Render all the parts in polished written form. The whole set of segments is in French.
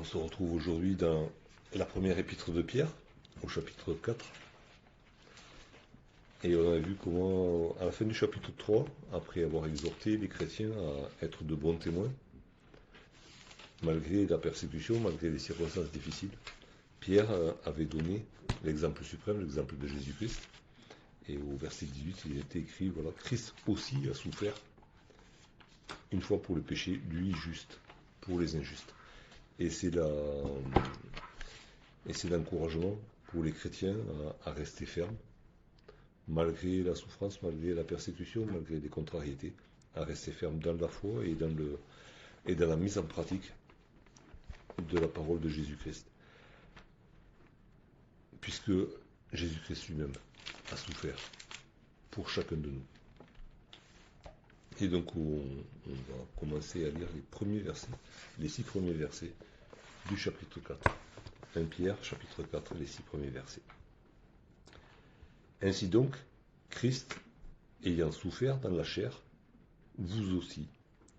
se retrouve aujourd'hui dans la première épître de Pierre, au chapitre 4. Et on a vu comment, à la fin du chapitre 3, après avoir exhorté les chrétiens à être de bons témoins, malgré la persécution, malgré les circonstances difficiles, Pierre avait donné l'exemple suprême, l'exemple de Jésus-Christ. Et au verset 18, il était écrit, voilà, Christ aussi a souffert une fois pour le péché, lui juste pour les injustes. Et c'est l'encouragement pour les chrétiens à rester fermes, malgré la souffrance, malgré la persécution, malgré les contrariétés, à rester fermes dans la foi et dans la mise en pratique de la parole de Jésus-Christ. Puisque Jésus-Christ lui-même a souffert pour chacun de nous. Et donc on va commencer à lire les premiers versets, les 6 premiers versets du chapitre 4. 1 Pierre, chapitre 4, les 6 premiers versets. Ainsi donc, Christ, ayant souffert dans la chair, vous aussi,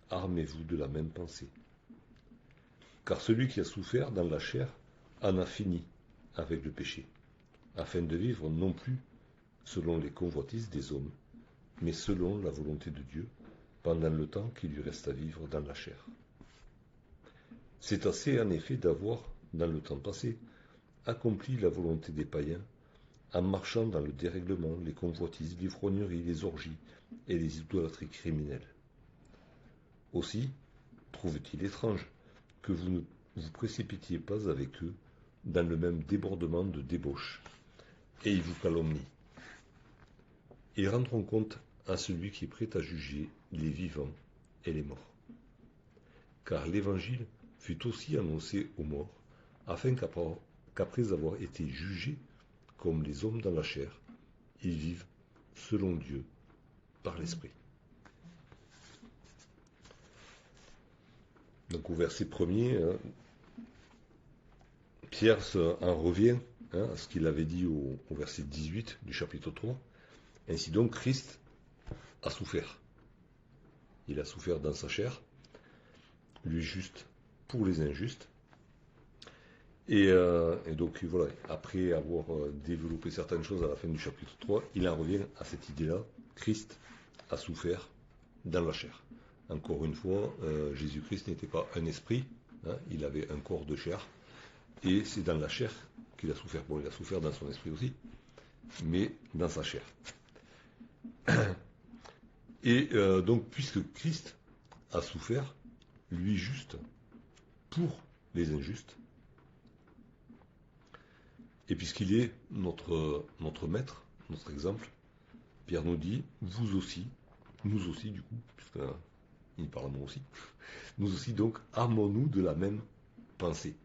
armez-vous de la même pensée. Car celui qui a souffert dans la chair en a fini avec le péché, afin de vivre non plus selon les convoitises des hommes, mais selon la volonté de Dieu, pendant le temps qu'il lui reste à vivre dans la chair. C'est assez en effet d'avoir, dans le temps passé, accompli la volonté des païens, en marchant dans le dérèglement, les convoitises, l'ivrognerie, les orgies et les idolâtries criminelles. Aussi, trouve-t-il étrange que vous ne vous précipitiez pas avec eux dans le même débordement de débauche, et ils vous calomnient. Ils rendront compte à celui qui est prêt à juger les vivants et les morts. Car l'Évangile fut aussi annoncé aux morts, afin qu'après avoir été jugés comme les hommes dans la chair, ils vivent selon Dieu par l'Esprit. Donc au verset 1er, Pierre en revient à ce qu'il avait dit au verset 18 du chapitre 3. Ainsi donc, Christ a souffert. Il a souffert dans sa chair, lui juste pour les injustes. Et donc voilà, après avoir développé certaines choses à la fin du chapitre 3, il en revient à cette idée-là. Christ a souffert dans la chair. Encore une fois, Jésus-Christ n'était pas un esprit, il avait un corps de chair, et c'est dans la chair qu'il a souffert. Bon, il a souffert dans son esprit aussi, mais dans sa chair. Et donc, puisque Christ a souffert, lui juste, pour les injustes, et puisqu'il est notre maître, notre exemple, Pierre nous dit, vous aussi, nous aussi du coup, puisqu'il parle à moi aussi, nous aussi donc, armons-nous de la même pensée.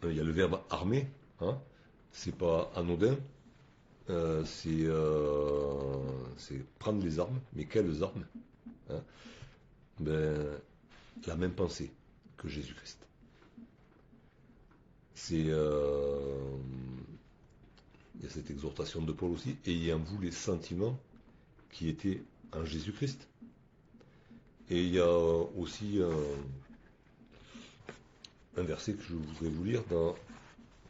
Il y a le verbe armer, c'est pas anodin, c'est prendre les armes, mais quelles armes, la même pensée que Jésus-Christ. Il y a cette exhortation de Paul aussi, ayez en vous les sentiments qui étaient en Jésus-Christ. Et il y a aussi un verset que je voudrais vous lire dans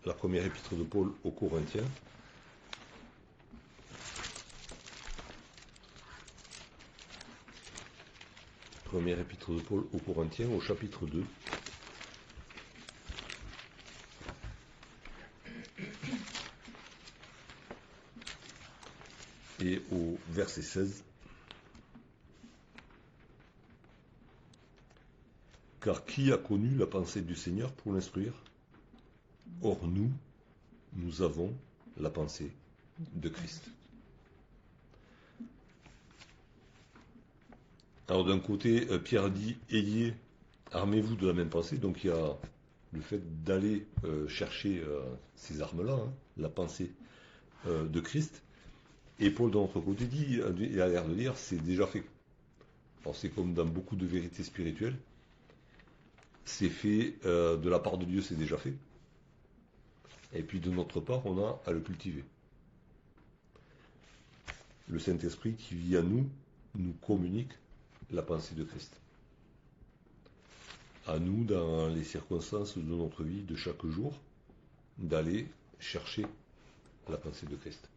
la première épître de Paul aux Corinthiens. Première épître de Paul aux Corinthiens, au chapitre 2. Et au verset 16. Car qui a connu la pensée du Seigneur pour l'instruire? Or nous avons la pensée de Christ. Alors d'un côté, Pierre dit, armez-vous de la même pensée. Donc il y a le fait d'aller chercher ces armes-là, la pensée de Christ. Et Paul, de l'autre côté, il a l'air de dire, c'est déjà fait. Alors c'est comme dans beaucoup de vérités spirituelles, c'est fait de la part de Dieu, c'est déjà fait. Et puis de notre part, on a à le cultiver. Le Saint-Esprit qui vit à nous communique la pensée de Christ. à nous, dans les circonstances de notre vie de chaque jour, d'aller chercher la pensée de Christ.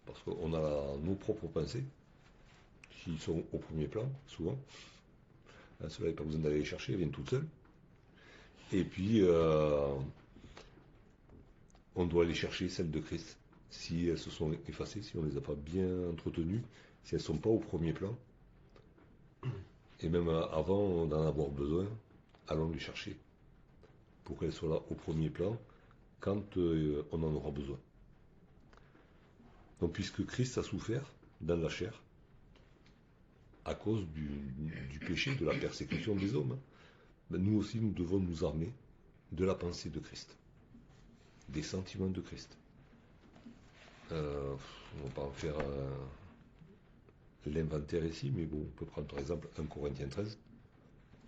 Parce qu'on a nos propres pensées, qui sont au premier plan, souvent. Cela, il n'y a pas besoin d'aller les chercher, elles viennent toutes seules. Et puis, on doit aller chercher celles de Christ. Si elles se sont effacées, si on ne les a pas bien entretenues, si elles ne sont pas au premier plan, et même avant d'en avoir besoin, allons les chercher pour qu'elles soient là au premier plan quand on en aura besoin. Donc, puisque Christ a souffert dans la chair à cause du péché, de la persécution des hommes, ben nous aussi, nous devons nous armer de la pensée de Christ, des sentiments de Christ. On ne va pas en faire l'inventaire ici, mais bon, on peut prendre par exemple 1 Corinthiens 13,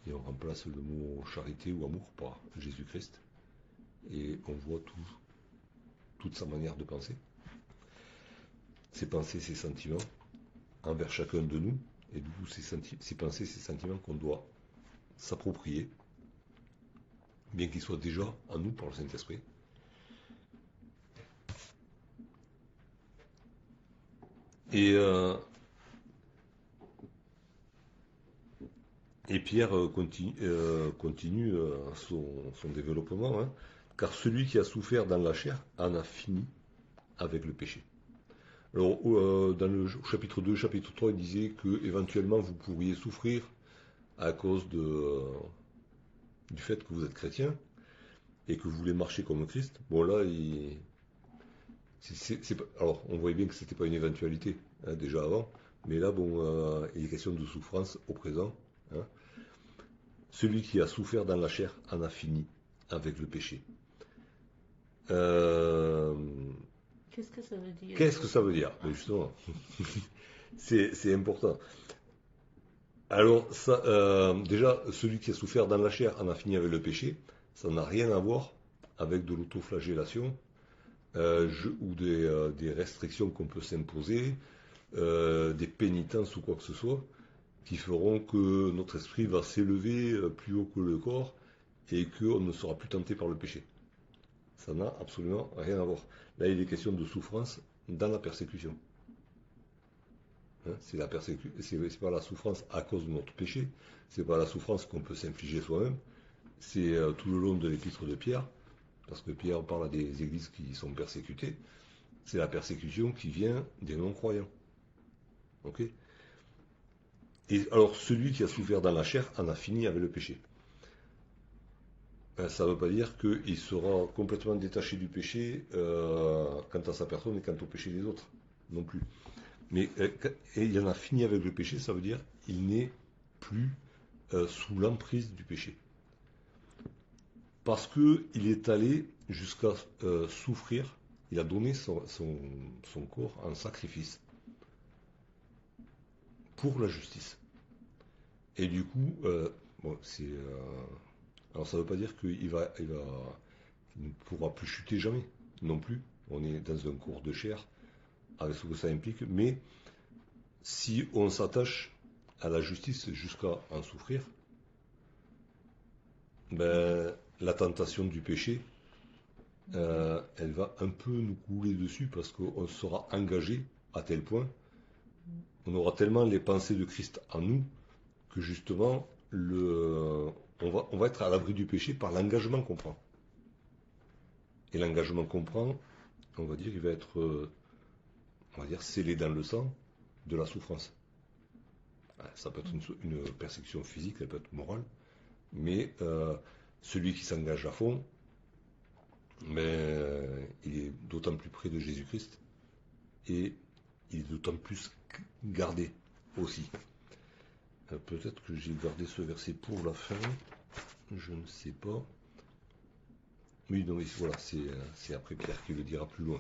et on remplace le mot charité ou amour par Jésus-Christ, et on voit toute sa manière de penser, ses pensées, ses sentiments, envers chacun de nous, et du coup ces pensées, ces sentiments qu'on doit s'approprier, bien qu'ils soient déjà en nous par le Saint-Esprit. Et Pierre continue son développement, hein, car celui qui a souffert dans la chair en a fini avec le péché. Alors, dans le chapitre 2, chapitre 3, il disait que éventuellement vous pourriez souffrir à cause du fait que vous êtes chrétien et que vous voulez marcher comme Christ. Bon, là, alors, on voyait bien que ce n'était pas une éventualité, hein, déjà avant, mais là, bon, il est question de souffrance au présent. Hein. Celui qui a souffert dans la chair en a fini avec le péché. Qu'est-ce que ça veut dire? Qu'est-ce que ça veut dire? Mais justement, c'est important. Alors, déjà, celui qui a souffert dans la chair en a fini avec le péché. Ça n'a rien à voir avec de l'autoflagellation ou des restrictions qu'on peut s'imposer, des pénitences ou quoi que ce soit, qui feront que notre esprit va s'élever plus haut que le corps et qu'on ne sera plus tenté par le péché. Ça n'a absolument rien à voir. Là, il est question de souffrance dans la persécution. Hein, c'est pas la souffrance à cause de notre péché, c'est pas la souffrance qu'on peut s'infliger soi-même, c'est tout le long de l'épître de Pierre, parce que Pierre parle à des églises qui sont persécutées, c'est la persécution qui vient des non-croyants. Ok? Et alors, celui qui a souffert dans la chair en a fini avec le péché. Ça ne veut pas dire qu'il sera complètement détaché du péché quant à sa personne et quant au péché des autres, non plus. Mais et il en a fini avec le péché, ça veut dire qu'il n'est plus sous l'emprise du péché. Parce qu'il est allé jusqu'à souffrir, il a donné son corps en sacrifice pour la justice. Et du coup, bon, alors ça ne veut pas dire qu'il ne pourra plus chuter jamais, non plus. On est dans un corps de chair, avec ce que ça implique, mais si on s'attache à la justice jusqu'à en souffrir, ben, la tentation du péché, elle va un peu nous couler dessus parce qu'on sera engagé à tel point, on aura tellement les pensées de Christ en nous que justement, on va être à l'abri du péché par l'engagement qu'on prend. Et l'engagement qu'on prend, on va dire, il va être, on va dire, scellé dans le sang de la souffrance. Ça peut être une persécution physique, elle peut être morale, mais celui qui s'engage à fond, mais il est d'autant plus près de Jésus-Christ et il est d'autant plus gardé aussi. Peut-être que j'ai gardé ce verset pour la fin, je ne sais pas. Oui, non, voilà, c'est après Pierre qui le dira plus loin.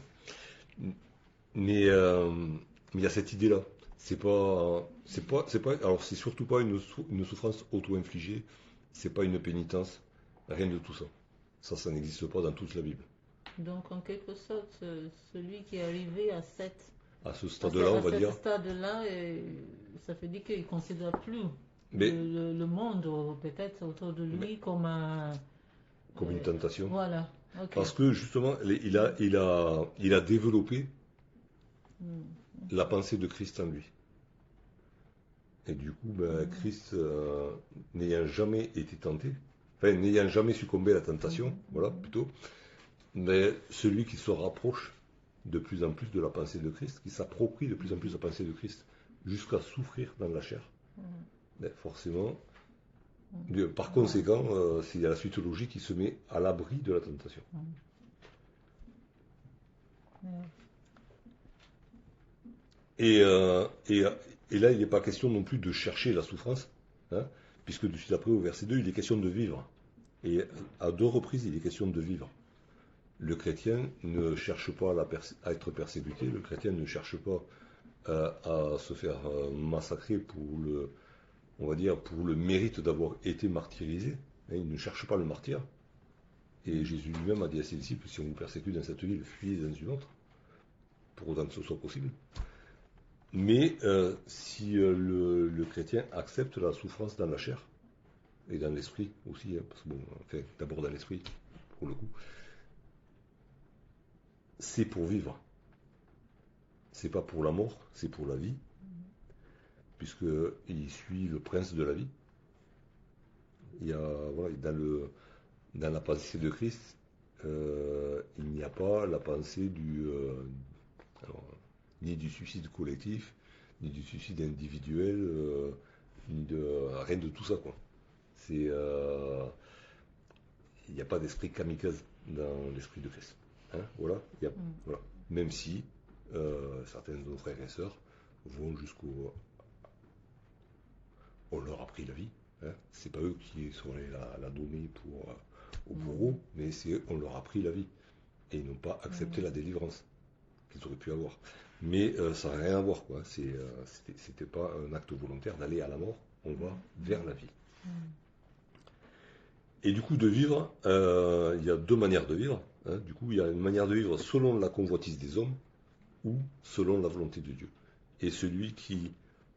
Mais il y a cette idée-là. Alors c'est surtout pas une souffrance auto-infligée, c'est pas une pénitence, rien de tout ça. Ça n'existe pas dans toute la Bible. Donc, en quelque sorte, celui qui est arrivé À ce stade-là, on va dire. À ce stade-là, ça fait dire qu'il ne considère plus Mais le monde, peut-être autour de mais lui, comme un. comme une tentation. Voilà, ok. Parce que justement, il a développé la pensée de Christ en lui. Et du coup, ben, Christ, n'ayant jamais été tenté, enfin, n'ayant jamais succombé à la tentation, voilà, plutôt, mais celui qui se rapproche de plus en plus de la pensée de Christ, qui s'approprie de plus en plus la pensée de Christ, jusqu'à souffrir dans la chair, ben, forcément, par conséquent, c'est la suite logique qui se met à l'abri de la tentation. Et, et là, il n'est pas question non plus de chercher la souffrance, hein, puisque de suite après, au verset 2, il est question de vivre. Et à deux reprises, il est question de vivre. Le chrétien ne cherche pas à être persécuté, le chrétien ne cherche pas à se faire massacrer on va dire, pour le mérite d'avoir été martyrisé. Hein, il ne cherche pas le martyr. Et Jésus lui-même a dit à ses disciples, si on vous persécute dans cette ville, fuyez dans une autre, pour autant que ce soit possible. Mais si le chrétien accepte la souffrance dans la chair, et dans l'esprit aussi, hein, parce que bon, enfin, d'abord dans l'esprit, pour le coup, c'est pour vivre. C'est pas pour la mort, c'est pour la vie, puisqu'il suit le prince de la vie. Il y a, voilà, dans la pensée de Christ, il n'y a pas la pensée alors, ni du suicide collectif, ni du suicide individuel, ni de rien de tout ça, quoi. Il n'y a pas d'esprit kamikaze dans l'esprit de Christ. Hein, voilà, voilà. Même si certains de nos frères et sœurs vont jusqu'au. On leur a pris la vie. Hein. C'est pas eux qui sont allés la donner au bourreau, mais on leur a pris la vie. Et ils n'ont pas accepté la délivrance qu'ils auraient pu avoir. Mais ça n'a rien à voir, quoi. C'était pas un acte volontaire d'aller à la mort, on va vers la vie. Et du coup, de vivre, il y a deux manières de vivre. Hein. Du coup, il y a une manière de vivre selon la convoitise des hommes ou selon la volonté de Dieu. Et celui qui,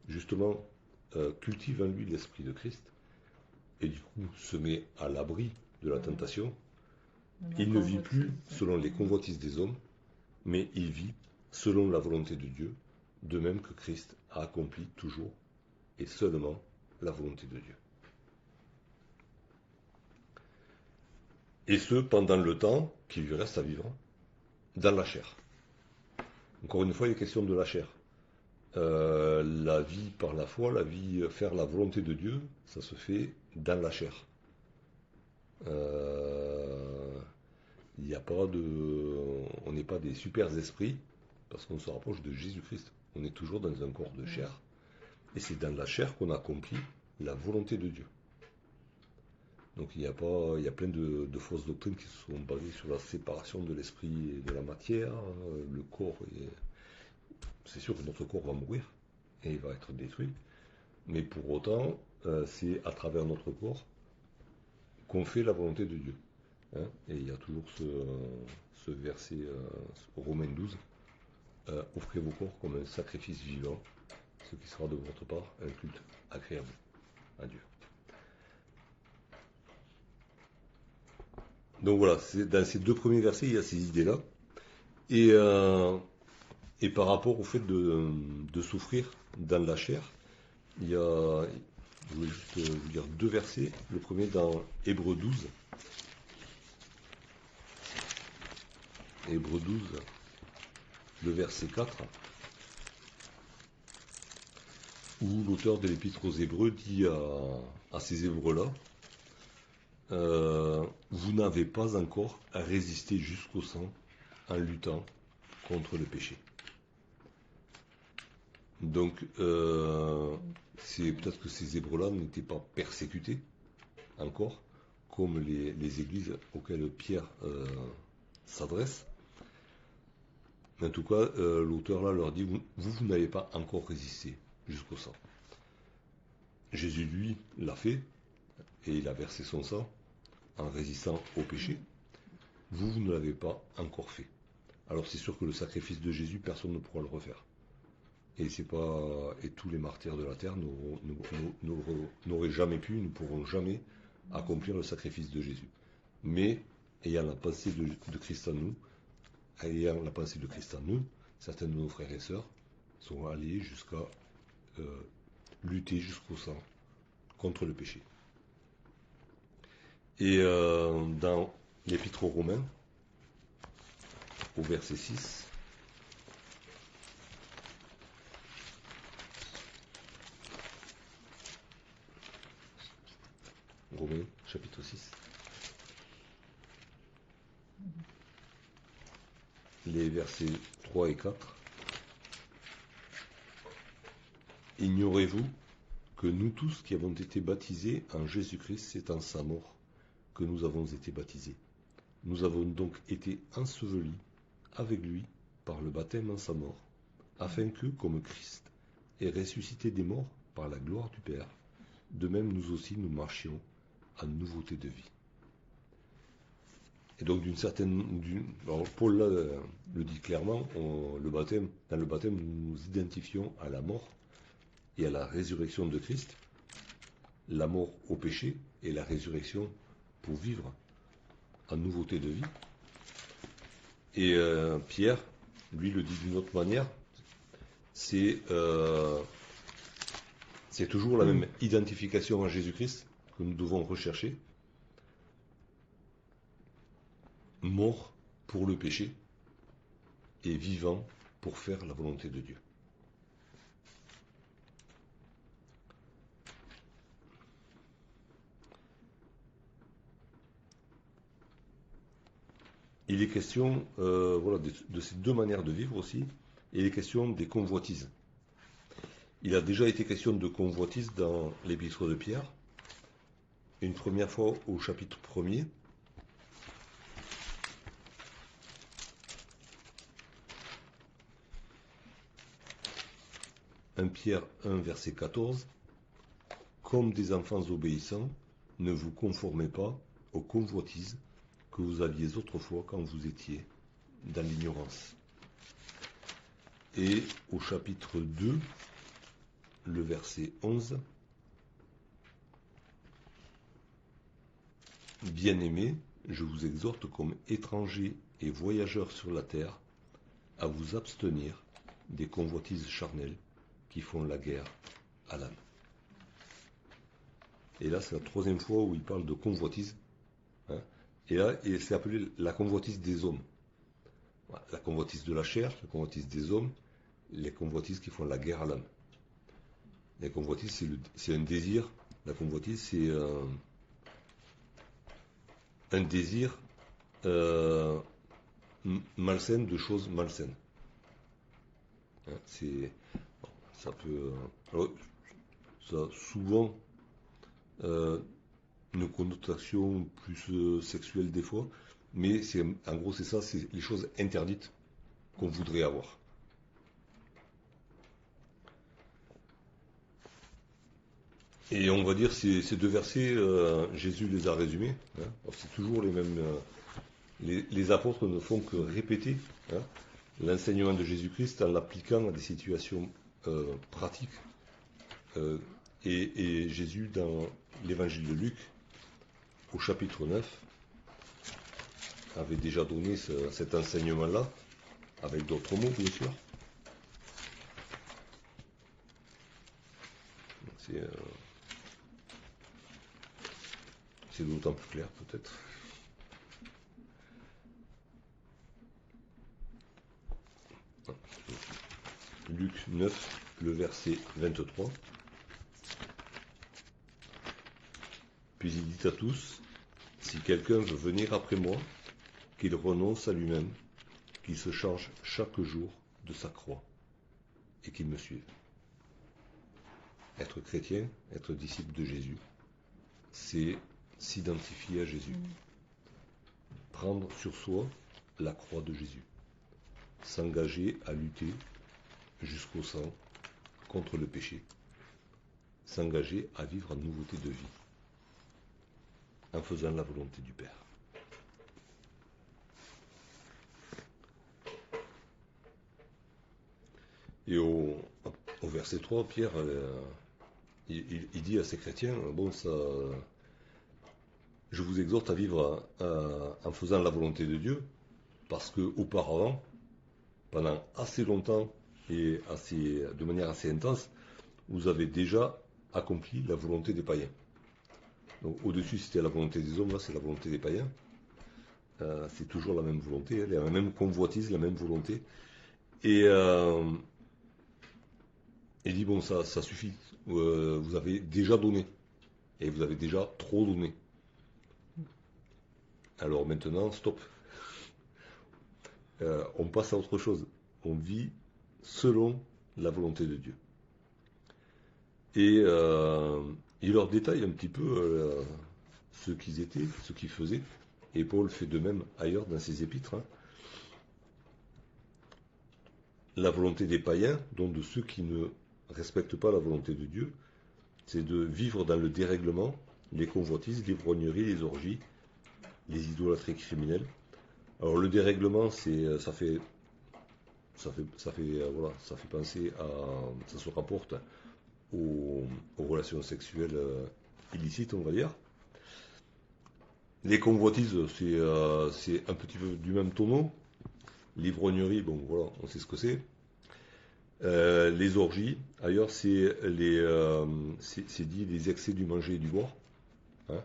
justement, cultive en lui l'esprit de Christ, et du coup se met à l'abri de la tentation, il ne vit plus selon les convoitises des hommes, mais il vit selon la volonté de Dieu, de même que Christ a accompli toujours et seulement la volonté de Dieu. Et ce, pendant le temps qui lui reste à vivre dans la chair. Encore une fois, il est question de la chair. La vie par la foi, la vie faire la volonté de Dieu, ça se fait dans la chair. Il n'y a pas on n'est pas des super esprits parce qu'on se rapproche de Jésus-Christ. On est toujours dans un corps de chair. Et c'est dans la chair qu'on accomplit la volonté de Dieu. Donc il y a plein de fausses doctrines qui sont basées sur la séparation de l'esprit et de la matière. Le corps, c'est sûr que notre corps va mourir et il va être détruit. Mais pour autant, c'est à travers notre corps qu'on fait la volonté de Dieu. Hein, et il y a toujours ce verset, Romains 12, offrez vos corps comme un sacrifice vivant, ce qui sera de votre part un culte agréable à Dieu. Donc voilà, dans ces deux premiers versets, il y a ces idées-là. Et par rapport au fait de souffrir dans la chair, je voulais juste vous lire deux versets. Le premier dans Hébreux 12. Hébreux 12, le verset 4, où l'auteur de l'Épître aux Hébreux dit à ces Hébreux-là, vous n'avez pas encore résisté jusqu'au sang en luttant contre le péché. Donc, c'est peut-être que ces Hébreux-là n'étaient pas persécutés encore, comme les églises auxquelles Pierre s'adresse. En tout cas, l'auteur là leur dit, vous n'avez pas encore résisté jusqu'au sang. Jésus, lui, l'a fait, et il a versé son sang en résistant au péché. Vous ne l'avez pas encore fait. Alors c'est sûr que le sacrifice de Jésus, personne ne pourra le refaire. Et tous les martyrs de la terre n'auraient jamais pu, ne pourront jamais accomplir le sacrifice de Jésus. Mais ayant la pensée de Christ en nous, certains de nos frères et sœurs sont allés jusqu'à lutter jusqu'au sang contre le péché. Et dans l'Épître aux Romains, au verset 6, Romains, chapitre 6, les versets 3 et 4. Ignorez-vous que nous tous qui avons été baptisés en Jésus-Christ, c'est en sa mort que nous avons été baptisés. Nous avons donc été ensevelis avec lui par le baptême en sa mort, afin que, comme Christ est ressuscité des morts par la gloire du Père, de même nous aussi nous marchions en nouveauté de vie. Et donc alors Paul là, le dit clairement, dans le baptême, nous nous identifions à la mort et à la résurrection de Christ, la mort au péché et la résurrection pour vivre en nouveauté de vie. Et Pierre, lui, le dit d'une autre manière, c'est toujours la même identification à Jésus-Christ que nous devons rechercher. Mort pour le péché et vivant pour faire la volonté de Dieu. Il est question de ces deux manières de vivre aussi, et il est question des convoitises. Il a déjà été question de convoitises dans l'épître de Pierre, une première fois au chapitre 1er. Pierre 1, verset 14. Comme des enfants obéissants, ne vous conformez pas aux convoitises que vous aviez autrefois quand vous étiez dans l'ignorance. Et au chapitre 2, le verset 11, Bien-aimés, je vous exhorte comme étrangers et voyageurs sur la terre à vous abstenir des convoitises charnelles qui font la guerre à l'âme. Et là, c'est la troisième fois où il parle de convoitise. Et là, c'est appelé la convoitise des hommes. La convoitise de la chair, la convoitise des hommes, les convoitises qui font la guerre à l'âme. La convoitise, c'est un désir. La convoitise, c'est un désir malsain de choses malsaines. Ça peut... ça a souvent une connotation plus sexuelle des fois, mais en gros c'est ça, c'est les choses interdites qu'on voudrait avoir. Et on va dire ces deux versets, Jésus les a résumés. C'est toujours les mêmes. Les apôtres ne font que répéter l'enseignement de Jésus-Christ en l'appliquant à des situations pratiques. Et Jésus, dans l'évangile de Luc, au chapitre 9, avait déjà donné cet enseignement-là, avec d'autres mots, bien sûr. C'est d'autant plus clair, peut-être. Luc 9, le verset 23. Puis il dit à tous, si quelqu'un veut venir après moi, qu'il renonce à lui-même, qu'il se charge chaque jour de sa croix et qu'il me suive. Être chrétien, être disciple de Jésus, c'est s'identifier à Jésus. Prendre sur soi la croix de Jésus. S'engager à lutter jusqu'au sang contre le péché. S'engager à vivre en nouveauté de vie. En faisant la volonté du Père. Et au verset 3, Pierre, il dit à ses chrétiens, bon, ça, je vous exhorte à vivre en faisant la volonté de Dieu, parce que auparavant, pendant assez longtemps et de manière assez intense, vous avez déjà accompli la volonté des païens. Donc au-dessus, c'était la volonté des hommes, là c'est la volonté des païens. C'est toujours la même volonté, la même convoitise, la même volonté. Et il dit, bon, ça suffit. Vous avez déjà donné. Et vous avez déjà trop donné. Alors maintenant, stop. On passe à autre chose. On vit selon la volonté de Dieu. Et il leur détaille un petit peu ce qu'ils étaient, ce qu'ils faisaient. Et Paul fait de même ailleurs dans ses épîtres. Hein. La volonté des païens, donc de ceux qui ne respectent pas la volonté de Dieu, c'est de vivre dans le dérèglement, les convoitises, l'ivrognerie, les orgies, les idolâtries criminelles. Alors le dérèglement, ça fait penser à, ça se rapporte aux relations sexuelles illicites, on va dire. Les convoitises, c'est un petit peu du même tonneau. L'ivrognerie, bon voilà, on sait ce que c'est. Les orgies, ailleurs, c'est dit les excès du manger et du boire. Hein.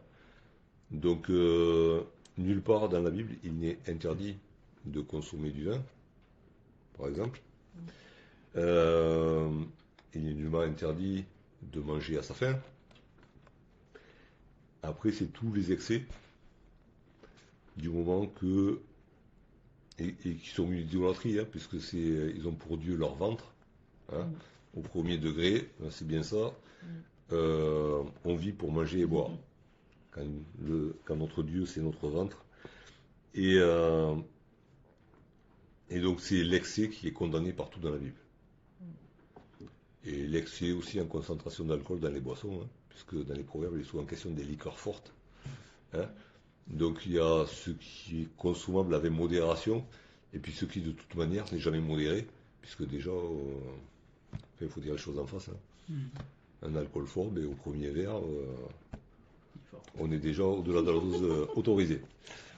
Donc, nulle part dans la Bible, il n'est interdit de consommer du vin, par exemple. Il n'est nullement interdit de manger à sa faim. Après, c'est tous les excès du moment que et qui sont une idolâtrie, hein, puisque ils ont pour Dieu leur ventre, hein, au premier degré, c'est bien ça. On vit pour manger et boire. Quand notre Dieu, c'est notre ventre. Et donc c'est l'excès qui est condamné partout dans la Bible. Et l'excès aussi en concentration d'alcool dans les boissons, hein, puisque dans les proverbes, il est souvent question des liqueurs fortes. Hein. Donc il y a ce qui est consommable avec modération, et puis ce qui de toute manière n'est jamais modéré, puisque déjà, il faut dire les choses en face. Hein. Un alcool fort, mais au premier verre, on est déjà au-delà de la dose autorisée.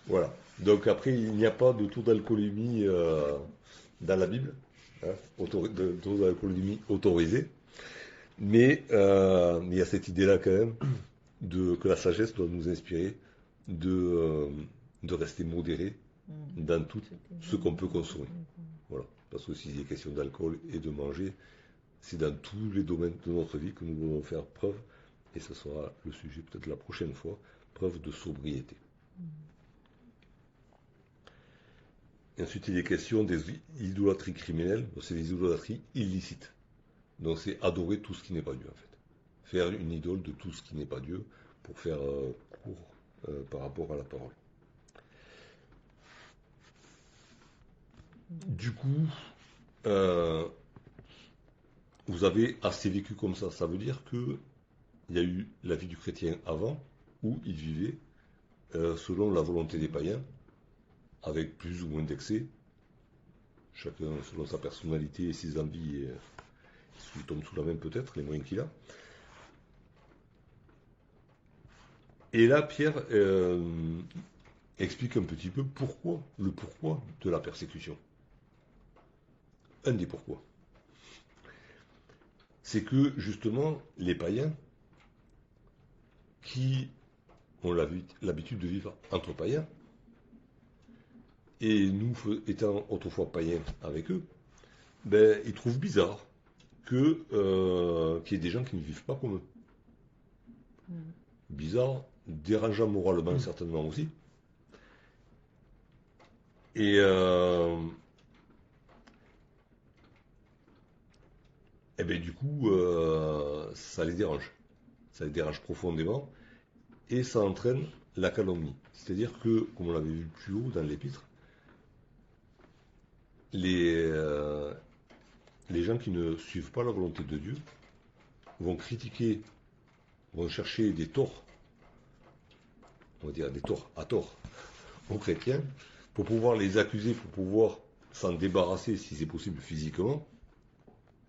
Voilà. Donc après, il n'y a pas de taux d'alcoolémie dans la Bible, hein, de taux d'alcoolémie autorisé, mais il y a cette idée-là quand même que la sagesse doit nous inspirer de rester modéré dans tout ce qu'on peut consommer. Voilà. Parce que s'il est question d'alcool et de manger, c'est dans tous les domaines de notre vie que nous devons faire preuve, et ce sera le sujet peut-être la prochaine fois, preuve de sobriété. Et ensuite, il est question des idolâtries criminelles, c'est les idolâtries illicites. Donc c'est adorer tout ce qui n'est pas Dieu en fait. Faire une idole de tout ce qui n'est pas Dieu pour faire court par rapport à la parole. Du coup, vous avez assez vécu comme ça. Ça veut dire qu'il y a eu la vie du chrétien avant, où il vivait selon la volonté des païens, avec plus ou moins d'excès, chacun selon sa personnalité et ses envies, et ce qui tombe sous la main peut-être, les moyens qu'il a. Et là, Pierre explique un petit peu le pourquoi de la persécution. Un des pourquoi. C'est que, justement, les païens, qui ont l'habitude de vivre entre païens, et nous étant autrefois païens avec eux, ben, ils trouvent bizarre qu'il y ait des gens qui ne vivent pas comme eux. Bizarre, dérangeant moralement certainement aussi. Et ben, du coup, ça les dérange. Ça les dérange profondément. Et ça entraîne la calomnie. C'est-à-dire que, comme on l'avait vu plus haut dans l'épître, les gens qui ne suivent pas la volonté de Dieu vont critiquer, vont chercher des torts, on va dire des torts à tort, aux chrétiens, pour pouvoir les accuser, pour pouvoir s'en débarrasser si c'est possible physiquement,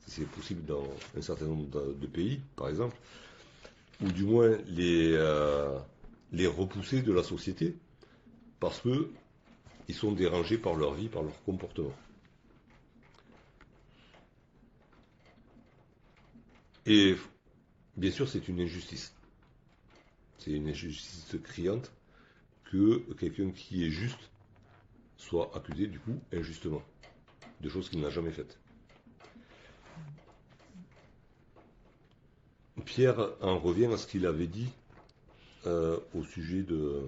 c'est possible dans un certain nombre de pays, par exemple, ou du moins les repousser de la société, parce qu'ils sont dérangés par leur vie, par leur comportement. Et bien sûr, c'est une injustice. C'est une injustice criante que quelqu'un qui est juste soit accusé, du coup, injustement, de choses qu'il n'a jamais faites. Pierre en revient à ce qu'il avait dit au sujet de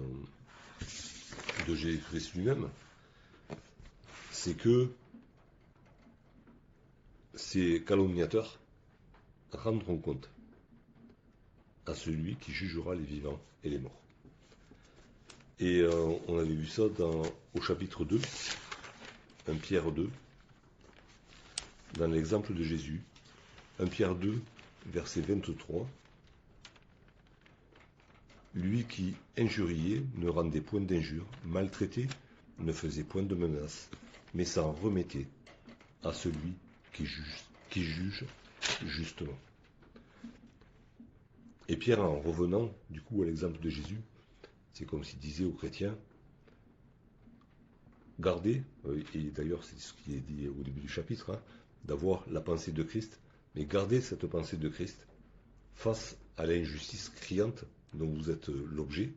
Jésus-Christ lui-même, c'est que ces calomniateurs rendront compte à celui qui jugera les vivants et les morts. Et on avait vu ça au chapitre 2, 1 Pierre 2, dans l'exemple de Jésus. 1 Pierre 2, verset 23. Lui qui injuriait ne rendait point d'injure, maltraitait, ne faisait point de menaces, mais s'en remettait à celui qui juge justement. Et Pierre, en revenant du coup à l'exemple de Jésus, c'est comme s'il disait aux chrétiens, gardez, et d'ailleurs c'est ce qui est dit au début du chapitre, hein, d'avoir la pensée de Christ, mais gardez cette pensée de Christ face à l'injustice criante dont vous êtes l'objet.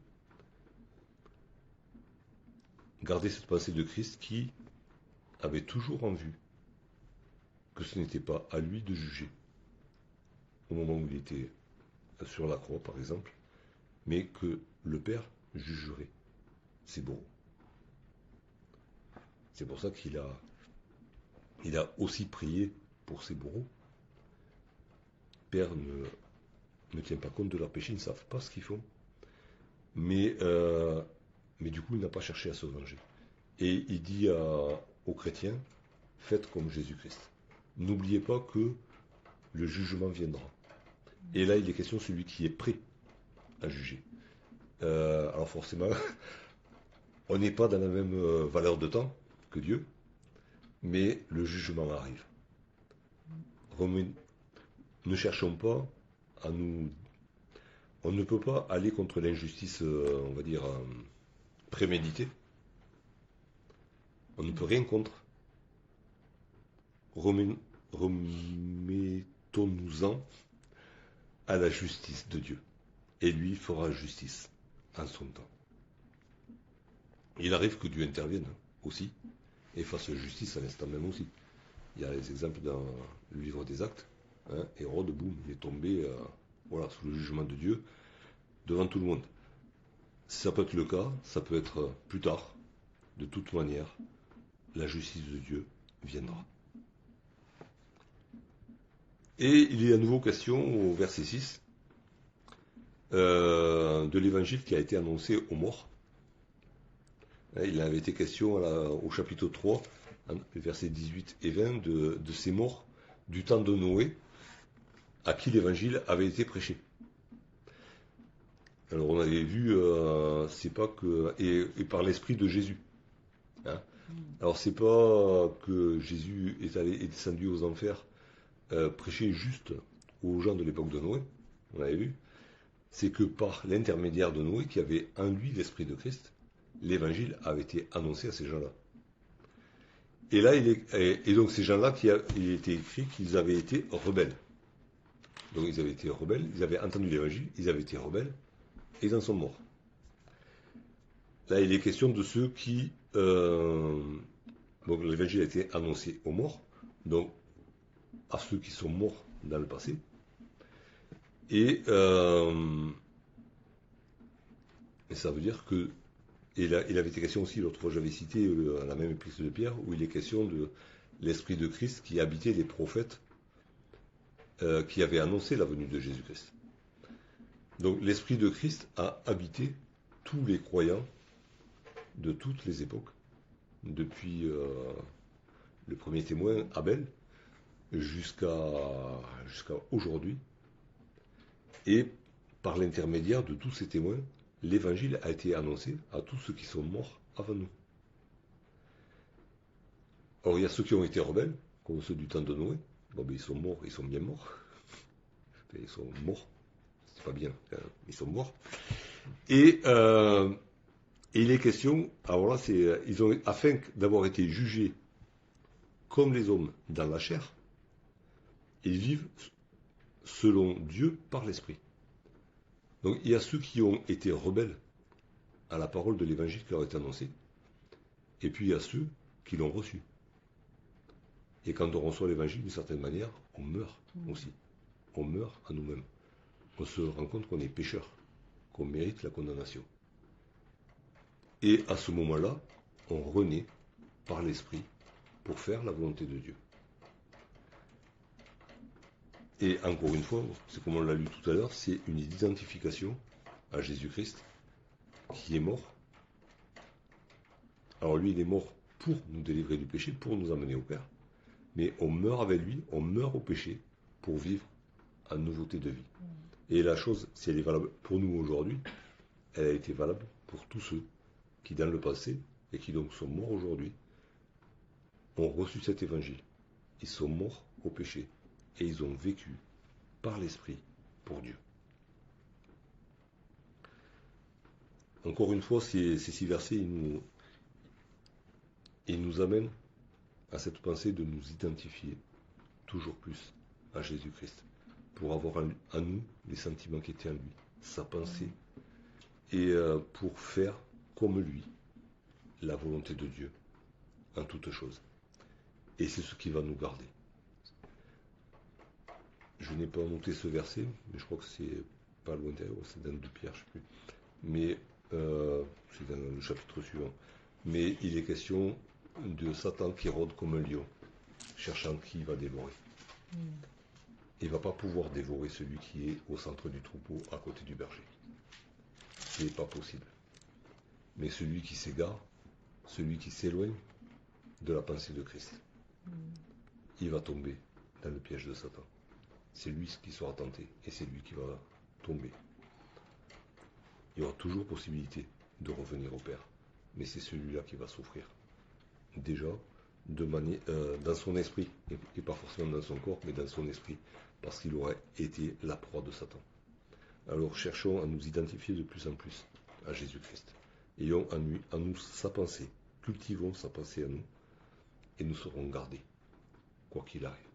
Gardez cette pensée de Christ qui avait toujours en vue que ce n'était pas à lui de juger, au moment où il était sur la croix par exemple, mais que le Père jugerait ses bourreaux. C'est pour ça qu'il a aussi prié pour ses bourreaux. Père ne tient pas compte de leurs péchés, ils ne savent pas ce qu'ils font. Mais du coup, il n'a pas cherché à se venger. Et il dit aux chrétiens, faites comme Jésus-Christ. N'oubliez pas que le jugement viendra. Et là, il est question de celui qui est prêt à juger. Alors forcément, on n'est pas dans la même valeur de temps que Dieu, mais le jugement arrive. Ne cherchons pas à nous... On ne peut pas aller contre l'injustice, on va dire, préméditée. On ne peut rien contre. Remettons-nous-en à la justice de Dieu. Et lui fera justice en son temps. Il arrive que Dieu intervienne aussi et fasse justice à l'instant même aussi. Il y a les exemples dans le livre des Actes. Hein, Hérode, boum, il est tombé sous le jugement de Dieu devant tout le monde. Ça peut être le cas, ça peut être plus tard. De toute manière, la justice de Dieu viendra. Et il est à nouveau question au verset 6 de l'évangile qui a été annoncé aux morts. Il avait été question au chapitre 3, versets 18 et 20, de ces morts du temps de Noé à qui l'évangile avait été prêché. Alors on avait vu, c'est pas que... Et par l'esprit de Jésus. Hein. Alors c'est pas que Jésus est descendu aux enfers prêcher juste aux gens de l'époque de Noé, on avait vu, c'est que par l'intermédiaire de Noé, qui avait en lui l'esprit de Christ, l'évangile avait été annoncé à ces gens-là. Et là, donc ces gens-là, il était écrit qu'ils avaient été rebelles. Donc ils avaient été rebelles, ils avaient entendu l'évangile, ils avaient été rebelles, et ils en sont morts. Là, il est question de ceux qui... donc l'évangile a été annoncé aux morts, donc à ceux qui sont morts dans le passé. Et ça veut dire que... Et là, il avait été question aussi, l'autre fois j'avais cité la même épître de Pierre, où il est question de l'Esprit de Christ qui habitait les prophètes qui avaient annoncé la venue de Jésus-Christ. Donc l'Esprit de Christ a habité tous les croyants de toutes les époques, depuis le premier témoin, Abel, jusqu'à aujourd'hui. Et par l'intermédiaire de tous ces témoins, l'évangile a été annoncé à tous ceux qui sont morts avant nous. Or, il y a ceux qui ont été rebelles, comme ceux du temps de Noé, Bon, ben, ils sont morts, ils sont bien morts. Enfin, ils sont morts, c'est pas bien, ils sont morts. Et il est question, alors là, ils ont, afin d'avoir été jugés comme les hommes dans la chair, ils vivent selon Dieu par l'esprit. Donc il y a ceux qui ont été rebelles à la parole de l'évangile qui leur est annoncé, et puis il y a ceux qui l'ont reçu. Et quand on reçoit l'évangile, d'une certaine manière, on meurt aussi. On meurt à nous-mêmes. On se rend compte qu'on est pécheur, qu'on mérite la condamnation. Et à ce moment-là, on renaît par l'esprit pour faire la volonté de Dieu. Et encore une fois, c'est comme on l'a lu tout à l'heure, c'est une identification à Jésus-Christ qui est mort. Alors lui, il est mort pour nous délivrer du péché, pour nous amener au Père. Mais on meurt avec lui, on meurt au péché pour vivre en nouveauté de vie. Et la chose, si elle est valable pour nous aujourd'hui, elle a été valable pour tous ceux qui, dans le passé, et qui donc sont morts aujourd'hui, ont reçu cet évangile. Ils sont morts au péché et ils ont vécu par l'Esprit pour Dieu. Encore une fois, ces 6 versets, ils nous amènent à cette pensée de nous identifier toujours plus à Jésus-Christ, pour avoir en nous les sentiments qui étaient en lui, sa pensée, et pour faire comme lui la volonté de Dieu en toutes choses. Et c'est ce qui va nous garder. Je n'ai pas noté ce verset, mais je crois que c'est pas loin derrière, c'est dans 2 Pierre, je ne sais plus. Mais c'est dans le chapitre suivant. Mais il est question de Satan qui rôde comme un lion, cherchant qui il va dévorer. Il ne va pas pouvoir dévorer celui qui est au centre du troupeau, à côté du berger. Ce n'est pas possible. Mais celui qui s'égare, celui qui s'éloigne de la pensée de Christ, il va tomber dans le piège de Satan. C'est lui qui sera tenté et c'est lui qui va tomber. Il y aura toujours possibilité de revenir au Père, mais c'est celui-là qui va souffrir. Déjà, dans son esprit, et pas forcément dans son corps, mais dans son esprit, parce qu'il aurait été la proie de Satan. Alors cherchons à nous identifier de plus en plus à Jésus-Christ. Ayons en nous sa pensée, cultivons sa pensée à nous, et nous serons gardés, quoi qu'il arrive.